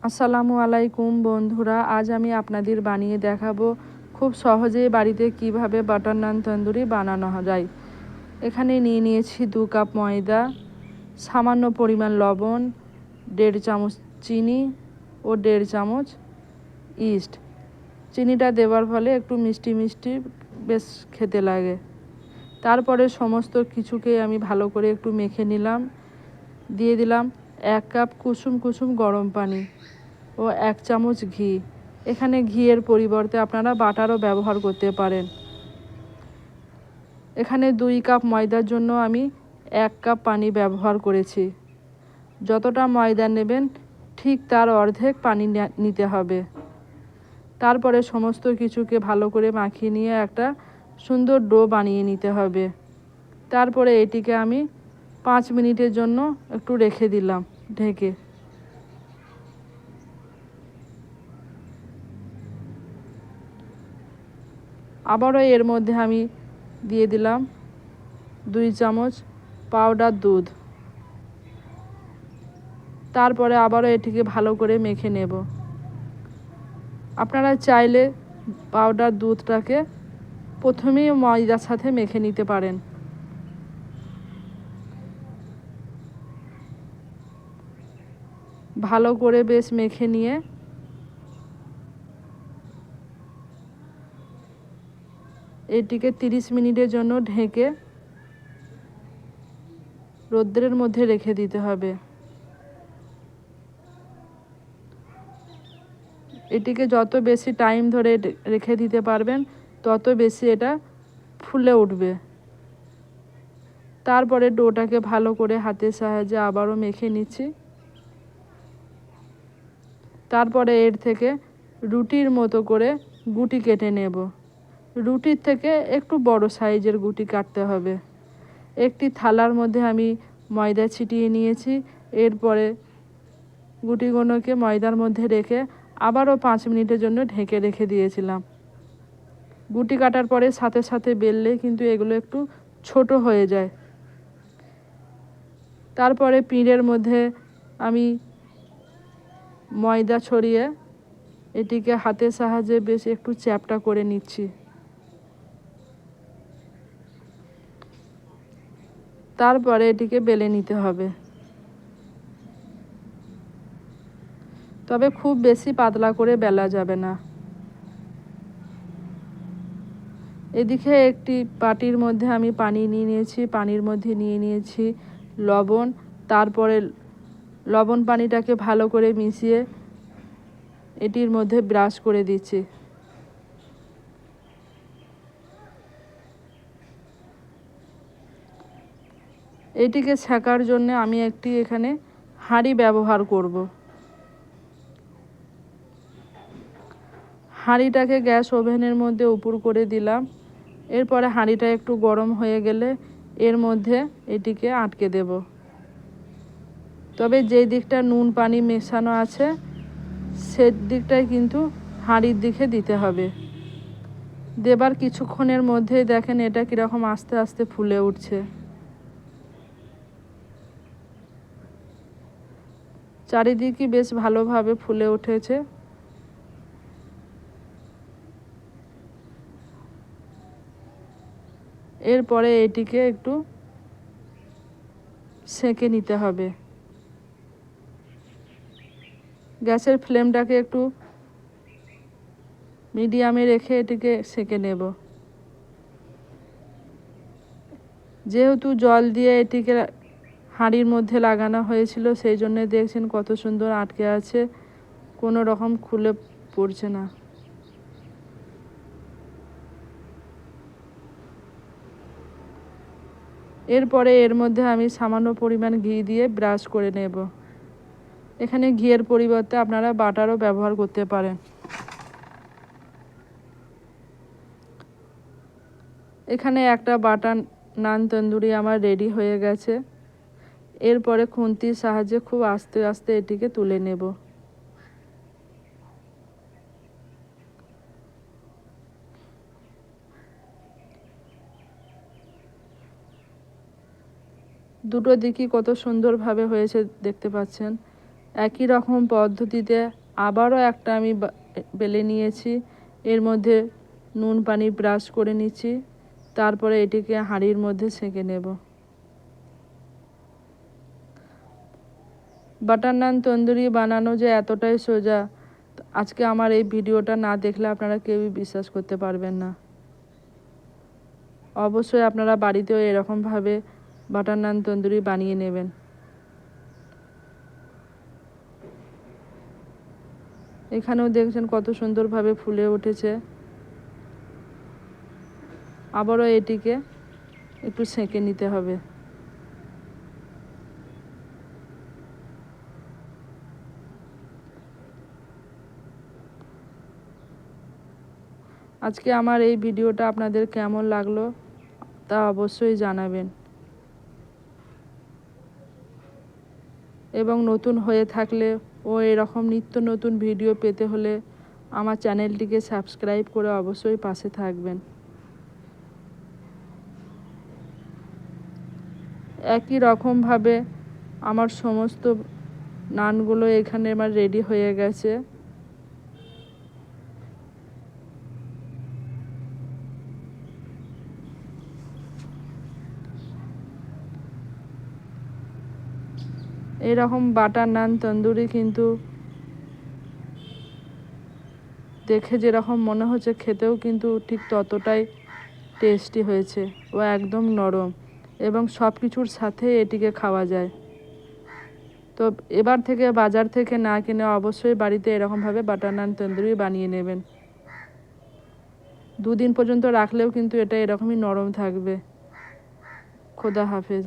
আসসালামু আলাইকুম বন্ধুরা, আজ আমি আপনাদের বানিয়ে দেখাবো খুব সহজেই বাড়িতে কিভাবে বাটার নান তন্দুরি বানানো যায়। এখানে নিয়ে নিয়েছি 2 কাপ ময়দা, সামান্য পরিমাণ লবণ, 1.5 চামচ চিনি ও 1.5 চামচ ইস্ট। চিনিটা দেওয়ার ফলে একটু মিষ্টি মিষ্টি বেশ খেতে লাগে। তারপরে সমস্ত কিছুকে আমি ভালো করে একটু মেখে নিলাম। দিয়ে দিলাম 1 কাপ কুসুম কুসুম গরম পানি ও 1 চামচ ঘি। এখানে ঘিয়ের পরিবর্তে আপনারা বাটারও ব্যবহার করতে পারেন। এখানে 2 কাপ ময়দার জন্য আমি 1 কাপ পানি ব্যবহার করেছি। যতটা ময়দা নেবেন ঠিক তার অর্ধেক পানি নিতে হবে। তারপরে সমস্ত কিছুকে ভালো করে মাখিয়ে নিয়ে একটা সুন্দর ডো বানিয়ে নিতে হবে। তারপরে এটিকে আমি 5 মিনিটের জন্য একটু রেখে দিলাম ঢেকে। আবারও এর মধ্যে আমি দিয়ে দিলাম 2 চামচ পাউডার দুধ। তারপরে আবারও এটিকে ভালো করে মেখে নেব। আপনারা চাইলে পাউডার দুধটাকে প্রথমেই ময়দার সাথে মেখে নিতে পারেন। ভালো করে বেশ মেখে নিয়ে এটিকে 30 মিনিটের জন্য ঢেকে রোদ্রের মধ্যে রেখে দিতে হবে। এটিকে যত বেশি টাইম ধরে রেখে দিতে পারবেন তত বেশি এটা ফুলে উঠবে। তারপরে ডোটাকে ভালো করে হাতের সাহায্যে আবারও মেখে নিচ্ছি। তারপরে এর থেকে রুটির মতো করে গুটি কেটে নেব। রুটির থেকে একটু বড় সাইজের গুটি কাটতে হবে। একটি থালার মধ্যে আমি ময়দা ছিটিয়ে নিয়েছি। এরপরে গুটিগুলোকে ময়দার মধ্যে রেখে আবারও 5 মিনিটের জন্য ঢেকে রেখে দিয়েছিলাম। গুটি কাটার পরে সাথে সাথে বেললে কিন্তু এগুলো একটু ছোট হয়ে যায়। তারপরে পিঁড়ের মধ্যে আমি ময়দা ছড়িয়ে এটিকে হাতের সাহায্যে বেশ একটু চ্যাপ্টা করে নিচ্ছি। তারপরে এটিকে বেলে নিতে হবে, তবে খুব বেশি পাতলা করে বেলা যাবে না। এদিকে একটি বাটির মধ্যে আমি পানি নিয়ে নিয়েছি। পানির মধ্যে নিয়ে নিয়েছি লবণ। তারপরে লবণ পানিটাকে ভালো করে মিশিয়ে এটির মধ্যে ব্রাশ করে দিচ্ছি। এটিকে ছাকার জন্য আমি একটি এখানে হাঁড়ি ব্যবহার করব। হাঁড়িটাকে গ্যাস ওভেনের মধ্যে উপর করে দিলাম। এরপরে হাঁড়িটা একটু গরম হয়ে গেলে এর মধ্যে এটিকে আটকে দেব। তবে যে দিকটা নুন পানি মেশানো আছে সে দিকটাই কিন্তু হাঁড়ির দিকে দিতে হবে। দেবার কিছুক্ষণের মধ্যেই দেখেন এটা কীরকম আস্তে আস্তে ফুলে উঠছে। চারিদিকে বেশ ভালোভাবে ফুলে উঠেছে। এরপরে এটিকে একটু সেঁকে নিতে হবে। গ্যাসের ফ্লেমটাকে একটু মিডিয়ামে রেখে এটিকে সেঁকে নেব। যেহেতু জল দিয়ে এটিকে হাঁড়ির মধ্যে লাগানো হয়েছিল সেই জন্য দেখছেন কত সুন্দর আটকে আছে, কোনো রকম খুলে পড়ছে না। এরপরে এর মধ্যে আমি সামান্য পরিমাণ ঘি দিয়ে ব্রাশ করে নেব। এখানে ঘিয়ের পরিবর্তে আপনারা বাটারও ব্যবহার করতে পারেন। এখানে একটা বাটার নান তন্দুরি আমার রেডি হয়ে গেছে। এরপরে খুন্তির সাহায্যে খুব আস্তে আস্তে এটিকে তুলে নেব। দুটো দিকই কত সুন্দরভাবে হয়েছে দেখতে পাচ্ছেন। একই রকম পদ্ধতিতে আবারও একটা আমি বেলে নিয়েছি। এর মধ্যে নুন পানি ব্রাশ করে নিচ্ছি, তারপরে এটিকে হাঁড়ির মধ্যে ছেঁকে নেব। বাটার নান তন্দুরি বানানো যে এতটাই সোজা, আজকে আমার এই ভিডিওটা না দেখলে আপনারা কেউই বিশ্বাস করতে পারবেন না। অবশ্যই আপনারা বাড়িতেও এরকমভাবে বাটার নান তন্দুরি বানিয়ে নেবেন। এখানেও দেখছেন কত সুন্দরভাবে ফুলে উঠেছে। আবারও এটিকে একটু সেঁকে নিতে হবে। আজকে আমার এই ভিডিওটা আপনাদের কেমন লাগলো তা অবশ্যই জানাবেন, এবং নতুন হয়ে থাকলে ও এরকম নিত্য নতুন ভিডিও পেতে হলে আমার চ্যানেলটিকে সাবস্ক্রাইব করে অবশ্যই পাশে থাকবেন। একই রকমভাবে আমার সমস্ত নানগুলো এখানে আমার রেডি হয়ে গেছে। এরকম বাটার নান তন্দুরি কিন্তু দেখে যেরকম মনে হচ্ছে, খেতেও কিন্তু ঠিক ততটাই টেস্টি হয়েছে। ও একদম নরম এবং সব কিছুর সাথে এটিকে খাওয়া যায়। তো এবার থেকে বাজার থেকে না কিনে অবশ্যই বাড়িতে এরকমভাবে বাটার নান তন্দুরি বানিয়ে নেবেন। 2 দিন পর্যন্ত রাখলেও কিন্তু এটা এরকমই নরম থাকবে। খোদা হাফেজ।